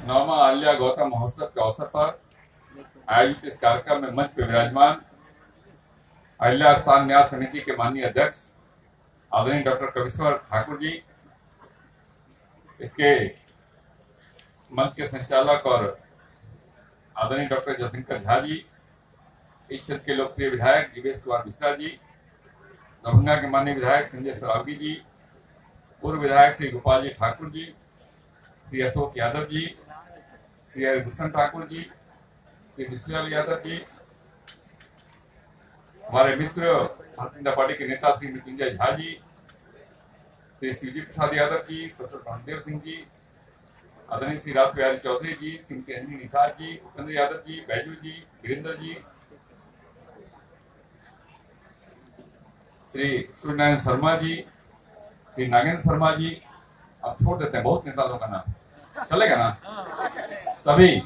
नौमा अहिल्या गौतम महोत्सव के अवसर पर आयोजित इस कार्यक्रम में मंच पर विराजमान अहिल्या स्थान न्यास समिति के माननीय अध्यक्ष आदरणीय डॉक्टर कविश्वर ठाकुर जी, इसके मंच के संचालक और आदरणीय डॉक्टर जयशंकर झा जी, इस क्षेत्र के लोकप्रिय विधायक जीवेश कुमार मिश्रा जी, दरभंगा के माननीय विधायक संजय सरावगी जी, पूर्व विधायक श्री गोपाल जी ठाकुर जी, श्री अशोक यादव जी, श्री हरिभूषण ठाकुर जी, श्री विश्वलाल यादव जी, हमारे मित्र भारतीय जनता पार्टी के नेता श्री मृत्युंजय झा जी, श्री शिवजी प्रसाद यादव जी, प्रोफेसर रामदेव सिंह जी, आदरणीय श्री राज बिहारी चौधरी जी, श्रीमती अंजनी निषाद जी, उपेंद्र यादव जी, बैजू जी, वीरेंद्र जी, श्री सूर्यनारायण शर्मा जी, श्री नागेंद्र शर्मा जी। अब छोड़ देते हैं, बहुत नेता लोगों का नाम चलेगा ना। सभी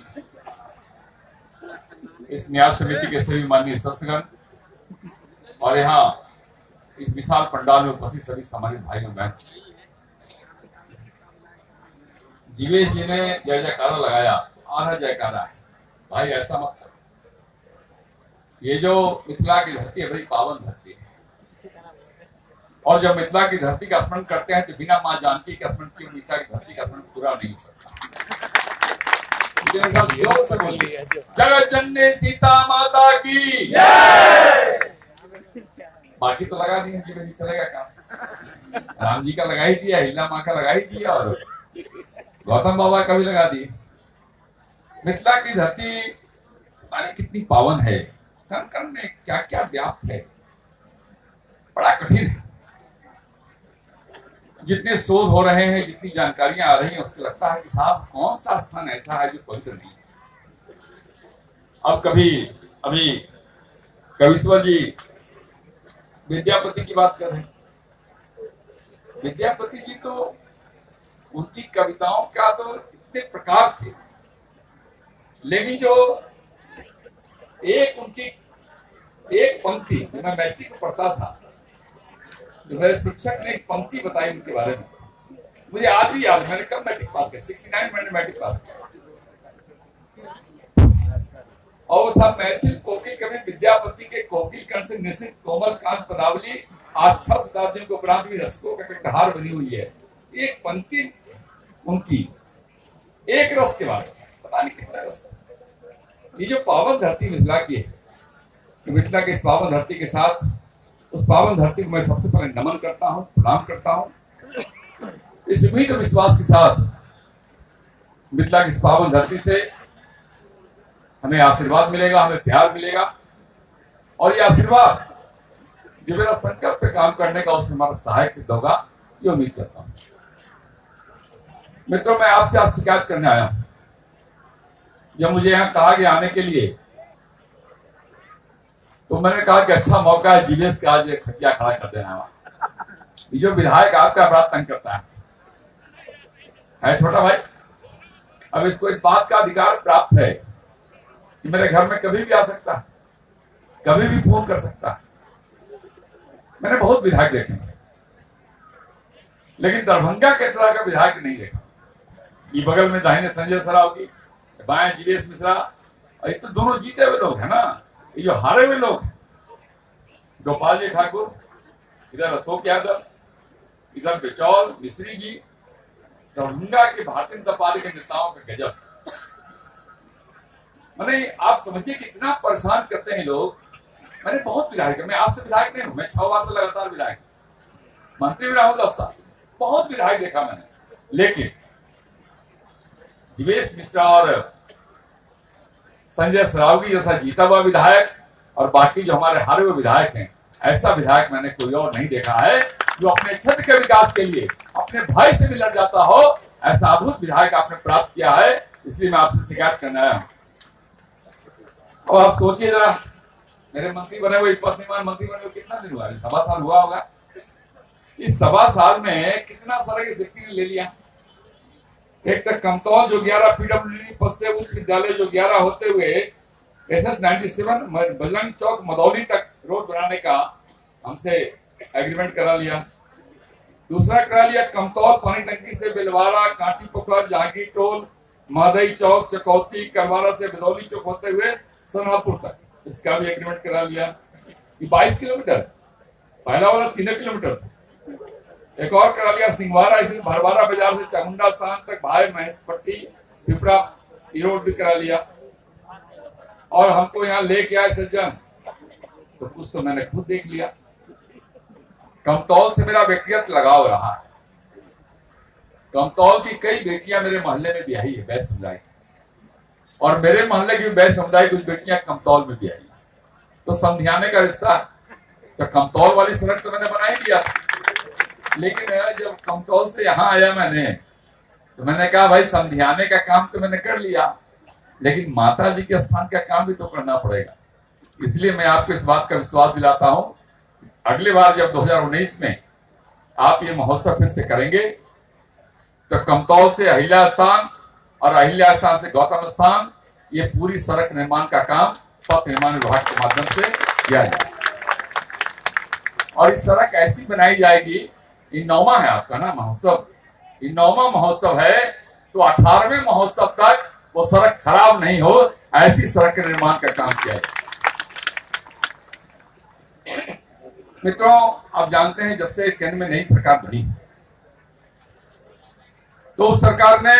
इस न्यास समिति के सभी माननीय सदस्यगण और यहाँ इस विशाल पंडाल में उपस्थित सभी सम्मानित भाइयों बहन, जीवेश जी ने जय जयकारा लगाया, आधा जयकारा है भाई, ऐसा मत करो। ये जो मिथिला की धरती है बड़ी पावन धरती है, और जब मिथिला की धरती का स्मरण करते हैं तो बिना मां जानकी के स्मरण किए मिथिला की धरती का स्मरण पूरा नहीं हो सकता। जगत जननी सीता माता की जय। बाकी तो लगा दिए जी, वैसे चलेगा काम। राम जी का लगा ही दिया, हिला माँ का लगा ही दिया, और गौतम बाबा का भी लगा दिए। मिथिला की धरती पता नहीं कितनी पावन है, कण कण में क्या क्या व्याप्त है, बड़ा कठिन है। जितने शोध हो रहे हैं, जितनी जानकारियां आ रही हैं, उसको लगता है कि साहब कौन सा स्थान ऐसा है जो पवित्र नहीं है। अब अभी कविश्वर जी विद्यापति की बात कर रहे हैं। विद्यापति जी तो उनकी कविताओं का तो इतने प्रकार थे, लेकिन जो उनकी एक पंक्ति, मैं मैट्रिक में पढ़ता था तो मेरे शिक्षक ने एक पंक्ति बताई उनके बारे में, मुझे आज भी याद है। मैंने कब मैट्रिक पास किया? 69 मैंने मैट्रिक पास किया, और वो था मैथिल कोकिल कवि विद्यापति के कोकिल कर्ण से निश्चित कोमल कांत पदावली आज 6 शताब्दियों के उपरांत भी रसकों का कटहार बनी हुई है। एक पंक्ति उनकी एक रस के बारे में, पता नहीं कितना रस था। ये जो पावन धरती मिथिला की है, मिथिला के इस पावन धरती के साथ उस पावन धरती को मैं सबसे पहले नमन करता हूं, प्रणाम करता हूं। इस उम्मीद और विश्वास के साथ मिथिला की इस पावन धरती से हमें आशीर्वाद मिलेगा, हमें प्यार मिलेगा, और ये आशीर्वाद जो मेरा संकल्प पे काम करने का उसमें हमारा सहायक सिद्ध होगा, ये उम्मीद करता हूं। मित्रों, मैं आपसे आज शिकायत करने आया हूं। जब मुझे यहाँ कहा गया आने के लिए तो मैंने कहा कि अच्छा मौका है जीवेश का आज खटिया खड़ा कर देना। ये जो विधायक आपका बड़ा तंग करता है छोटा भाई, अब इसको इस बात का अधिकार प्राप्त है कि मेरे घर में कभी भी आ सकता है, कभी भी फोन कर सकता है। मैंने बहुत विधायक देखे, लेकिन दरभंगा के तरह का विधायक नहीं देखा। ये बगल में दाहिने संजय सरावगी, बाएं जीवेश मिश्रा, ये तो दोनों जीते हुए लोग हैं ना। ये जो हारे हुए लोग, गोपाल जी ठाकुर, इधर अशोक यादव, इधर बिचौल मिश्री जी, दरभंगा के भारतीय जनता पार्टी के नेताओं का गजब। मैंने आप समझिए कितना परेशान करते हैं लोग। मैंने बहुत विधायक, मैं आज से विधायक नहीं हूं, मैं 6 बार से लगातार विधायक, मंत्री भी रहा हूं 10 साल, बहुत विधायक देखा मैंने। लेकिन जीवेश मिश्रा और संजय सरावगी जैसा जीता हुआ विधायक और बाकी जो हमारे हारे हुए विधायक हैं, ऐसा विधायक मैंने कोई और नहीं देखा है जो अपने क्षेत्र के विकास के लिए अपने भाई से भी लड़ जाता हो। ऐसा अद्भुत विधायक आपने प्राप्त किया है, इसलिए मैं आपसे शिकायत करने आया हूं। अब आप सोचिए जरा, मेरे मंत्री बने हुए, पत्नीमान मंत्री बने हुए कितना दिन हुआ? 1.25 साल हुआ होगा। इस 1.25 साल में कितना सारा व्यक्ति ने ले लिया। एक तक कमतौल जो 11 पीडब्ल्यूडी पद से उच्च विद्यालय जो 11 होते हुए SS 97 बजरंग चौक मदौली तक रोड बनाने का हमसे एग्रीमेंट करा लिया। दूसरा करा लिया कमतौल पानी टंकी से बिलवाड़ा, कांटी पोखर, जहांगीर टोल, मादई चौक, चकौती, कलवारा से बदौली चौक होते हुए सनहापुर तक, इसका भी एग्रीमेंट करा लिया। ये 22 किलोमीटर है, पहला वाला 3 किलोमीटर था। एक और करा लिया सिंहवारा, इसलिए भरवारा बाजार से चामुंडा शाम तक भाई महेशपट्टी पिपरा रोड भी करा लिया। और हमको यहाँ लेके आए सज्जन, तो कुछ तो मैंने खुद देख लिया। कमतौल से मेरा व्यक्तिगत लगाव रहा है। कमतौल की कई बेटियां मेरे मोहल्ले में ब्याही है, बैस समुदाय की, और मेरे मोहल्ले की बैस समुदाय की कुछ बेटियां कमतौल में ब्याही है। तो समझाने का रिश्ता, तो कमतौल वाली सड़क तो मैंने बना ही दिया, लेकिन जब कमतौल से यहाँ आया मैंने, तो मैंने कहा भाई समझाने का काम तो मैंने कर लिया, लेकिन माता जी के स्थान का काम भी तो करना पड़ेगा। इसलिए मैं आपको इस बात का विश्वास दिलाता हूं, अगली बार जब 2019 में आप ये महोत्सव फिर से करेंगे, तो कमतौल से अहिल्या स्थान और अहिल्या स्थान से गौतम स्थान, ये पूरी सड़क निर्माण का काम पथ निर्माण विभाग के माध्यम से किया जाएगा। और इस सड़क ऐसी बनाई जाएगी, ये 9वां है आपका ना महोत्सव, ये 9वां महोत्सव है, तो 18वें महोत्सव तक वो सड़क खराब नहीं हो, ऐसी सड़क के निर्माण का काम किया जाए। मित्रों, आप जानते हैं जब से केंद्र में नई सरकार बनी, तो उस सरकार ने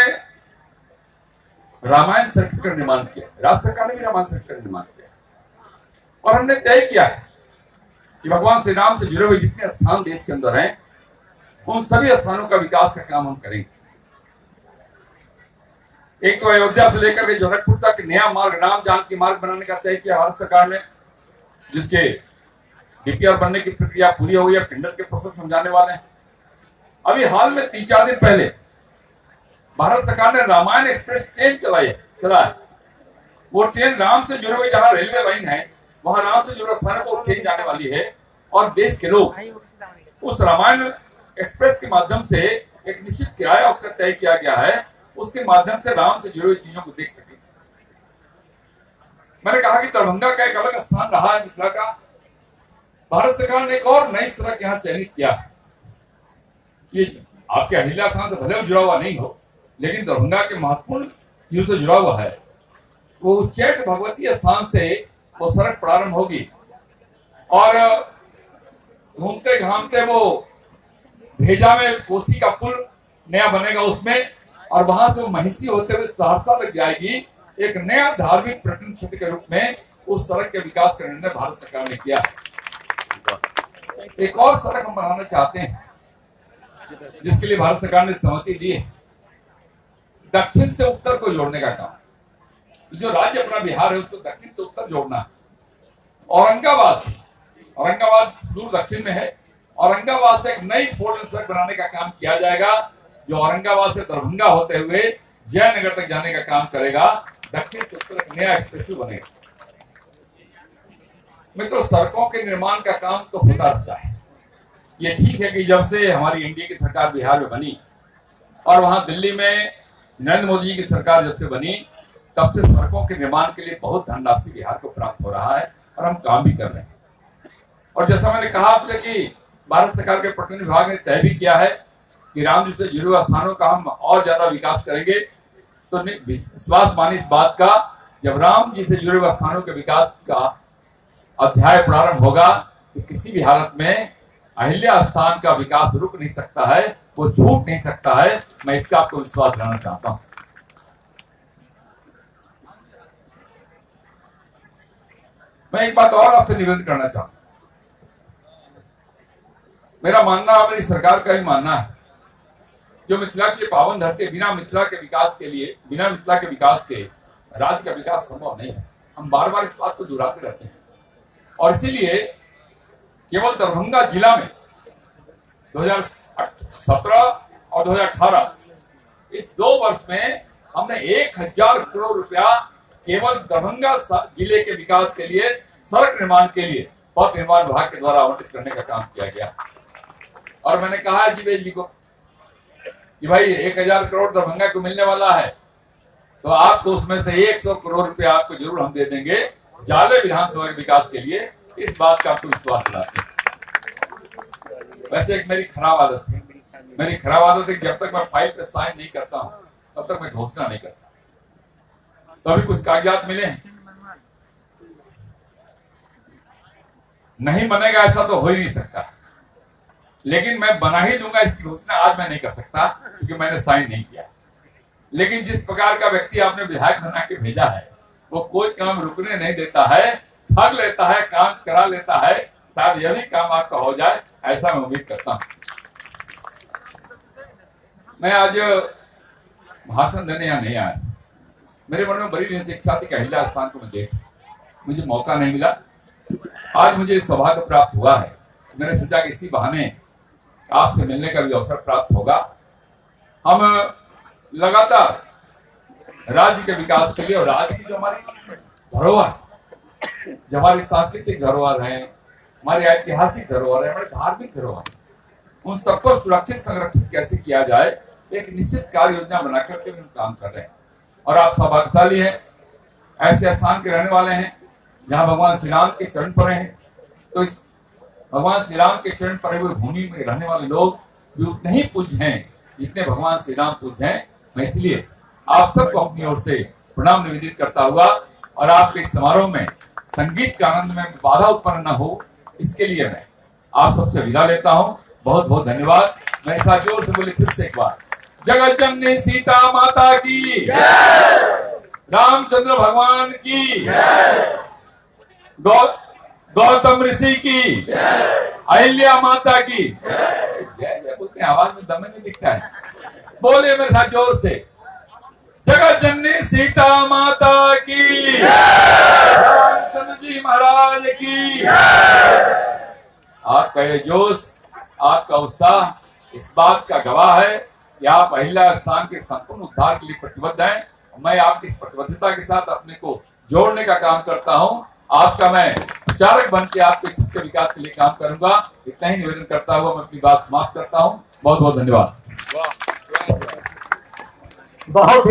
रामायण सर्किट का निर्माण किया, राज्य सरकार ने भी रामायण सर्किट का निर्माण किया, और हमने तय किया है कि भगवान श्री राम से जुड़े हुए जितने स्थान देश के अंदर हैं, उन सभी स्थानों का विकास का काम हम करेंगे। एक तो अयोध्या से लेकर के जनकपुर तक नया मार्ग, राम जानकी मार्ग बनाने का तय किया भारत सरकार ने, जिसके डीपीआर बनने की प्रक्रिया पूरी हो गई है, टेंडर के प्रोसेस में जाने वाले हैं। अभी हाल में 3-4 दिन पहले भारत सरकार ने रामायण एक्सप्रेस ट्रेन चला है। वो ट्रेन राम से जुड़े हुए जहां रेलवे लाइन है, वहां राम से जुड़े स्थानों पर ट्रेन जाने वाली है, और देश के लोग उस रामायण एक्सप्रेस के माध्यम से एक निश्चित किराया उसका तय किया गया है, उसके माध्यम से राम से जुड़ी हुई चीजों को देख सके। मैंने कहा कि दरभंगा का एक अलग स्थान रहा है मिथिला का, भारत सरकार ने एक और नई सड़क यहाँ चयनित किया है। ये आपके अहिल्या स्थान से भले जुड़ा हुआ नहीं हो, लेकिन दरभंगा के महत्वपूर्ण चीजों से जुड़ा हुआ है। वो उच्चैठ भगवती स्थान से वो सड़क प्रारंभ होगी, और घूमते घामते वो भेजा में कोसी का पुल नया बनेगा उसमें, और वहां से वो महिषी होते हुए सहरसा तक जाएगी। एक नया धार्मिक पर्यटन क्षेत्र के रूप में उस सड़क के विकास का निर्णय भारत सरकार ने किया है। एक और सड़क हम बनाना चाहते हैं, जिसके लिए भारत सरकार ने सहमति दी है, दक्षिण से उत्तर को जोड़ने का काम। जो राज्य अपना बिहार है उसको दक्षिण से उत्तर जोड़ना। औरंगाबाद दूर दक्षिण में है, औरंगाबाद से एक नई 4 लेन सड़क बनाने का काम किया जाएगा, जो औरंगाबाद से दरभंगा होते हुए जयनगर तक जाने का काम करेगा। दक्षिण से उत्तर एक नया एक्सप्रेसवे बनेगा। मित्रों, सड़कों के निर्माण का काम तो होता रहता है। ये ठीक है कि जब से हमारी एनडीए की सरकार बिहार में बनी, और वहां दिल्ली में नरेंद्र मोदी जी की सरकार जब से बनी, तब से सड़कों के निर्माण के लिए बहुत धनराशि बिहार को प्राप्त हो रहा है, और हम काम भी कर रहे हैं। और जैसा मैंने कहा आपसे कि भारत सरकार के पर्यटन विभाग ने तय भी किया है कि राम जी से जुड़े हुए स्थानों का हम और ज्यादा विकास करेंगे। तो विश्वास मानी इस बात का, जब राम जी से जुड़े हुए स्थानों के विकास का अध्याय प्रारंभ होगा, तो किसी भी हालत में अहिल्या स्थान का विकास रुक नहीं सकता है, वो छूट नहीं सकता है। मैं इसका आपको विश्वास दिलाना चाहता हूं। मैं एक बात और आपसे निवेदन करना चाहता हूं। मेरा मानना, मेरी सरकार का भी मानना है, जो मिथिला की पावन धरती, बिना मिथिला के विकास के लिए, बिना मिथिला के विकास के राज्य का विकास संभव नहीं है। हम बार बार इस बात को दोहराते रहते हैं, और इसीलिए केवल दरभंगा जिला में 2017 और 2018 इस 2 वर्ष में हमने 1000 करोड़ रुपया केवल दरभंगा जिले के विकास के लिए, सड़क निर्माण के लिए पथ निर्माण विभाग के द्वारा आवंटित करने का काम किया गया। और मैंने कहा है जीवेश जी को कि भाई 1000 करोड़ दरभंगा को मिलने वाला है, तो आपको उसमें से 100 करोड़ रुपया आपको जरूर हम दे देंगे जाले विधानसभा के विकास के लिए। इस बात का आपको विश्वास दिलाते हैं। वैसे एक मेरी खराब आदत है, कि जब तक मैं फाइल पे साइन नहीं करता हूं, तब तक मैं घोषणा नहीं करता। तो अभी कुछ कागजात मिले हैं, नहीं बनेगा ऐसा तो हो ही नहीं सकता, लेकिन मैं बना ही दूंगा इसकी घोषणा आज मैं नहीं कर सकता क्योंकि मैंने साइन नहीं किया। लेकिन जिस प्रकार का व्यक्ति आपने विधायक बना के भेजा है वो कोई काम रुकने नहीं देता है, ठग लेता है, काम करा लेता है। शायद यह भी काम आपका हो जाए, ऐसा मैं उम्मीद करता हूं। मैं आज भाषण देने यहाँ नहीं आया, मेरे मन में बड़ी दिन से इच्छा थी कि अहिल्या स्थान को मैं देखूं, मुझे मौका नहीं मिला। आज मुझे सौभाग्य प्राप्त हुआ है, मैंने सोचा कि इसी बहाने आपसे मिलने का भी अवसर प्राप्त होगा। हम लगातार राज्य के विकास के लिए और राज्य की जो हमारी धरोहर, जो हमारी सांस्कृतिक धरोहर है, हमारी ऐतिहासिक धरोहर है, हमारी धार्मिक धरोहर, उन सबको सुरक्षित संरक्षित कैसे किया जाए एक निश्चित कार्य योजना बना करके हम काम कर रहे हैं। और आप सौभाग्यशाली हैं, ऐसे स्थान के रहने वाले हैं जहां भगवान श्री राम के चरण पड़े हैं। तो इस भगवान श्री राम के चरण पड़े हुए भूमि में रहने वाले लोग भी उतने ही पूज्य हैं जितने भगवान श्री राम पूज्य हैं। मैं इसलिए आप सबको अपनी ओर से प्रणाम निवेदित करता हुआ और आपके समारोह में संगीत के आनंद में बाधा उत्पन्न न हो, इसके लिए मैं आप सबसे विदा लेता हूं। बहुत बहुत धन्यवाद। मेरे साथ जोर से बोले फिर से एक बार, जगत जननी सीता माता की, रामचंद्र भगवान की, गौतम ऋषि की, अहिल्या माता की जय जय बोलते हैं, आवाज में दम नहीं दिखता है। बोले मेरे साथ जोर से, जगत जननी सीता माता की, रामचंद्र जी महाराज की। आपका ये जोश, आपका उत्साह इस बात का गवाह है कि आप अहिल्या स्थान के संपूर्ण उद्धार के लिए प्रतिबद्ध हैं। मैं आपकी इस प्रतिबद्धता के साथ अपने को जोड़ने का काम करता हूं। आपका मैं प्रचारक बन के आपके सबके विकास के लिए काम करूंगा। इतना ही निवेदन करता हुआ मैं अपनी बात समाप्त करता हूं। बहुत बहुत धन्यवाद। बहुत ही